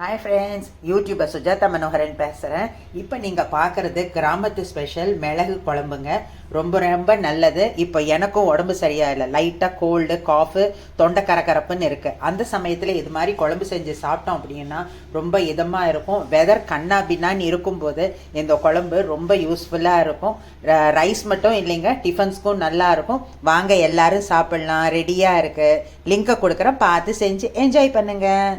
Hi friends, YouTuber Sujatha Manoharan பேசுகிறேன். இப்போ நீங்கள் பார்க்குறது கிராமத்து ஸ்பெஷல் மிளகு குழம்புங்க. ரொம்ப ரொம்ப நல்லது. இப்போ எனக்கும் உடம்பு சரியாக இல்லை, லைட்டாக கோல்டு, காஃபு, தொண்டை கரகரப்புன்னு இருக்குது. அந்த சமயத்தில் இது மாதிரி குழம்பு செஞ்சு சாப்பிட்டோம் அப்படின்னா ரொம்ப இதமாக இருக்கும். வெதர் கண்ணா பின்னான்னு இருக்கும்போது இந்த குழம்பு ரொம்ப யூஸ்ஃபுல்லாக இருக்கும். ரைஸ் மட்டும் இல்லைங்க, டிஃபன்ஸ்க்கும் நல்லா இருக்கும். வாங்க எல்லாரும் சாப்பிட்லாம், ரெடியாக இருக்குது. லிங்கை கொடுக்குறேன், பார்த்து செஞ்சு என்ஜாய் பண்ணுங்கள்.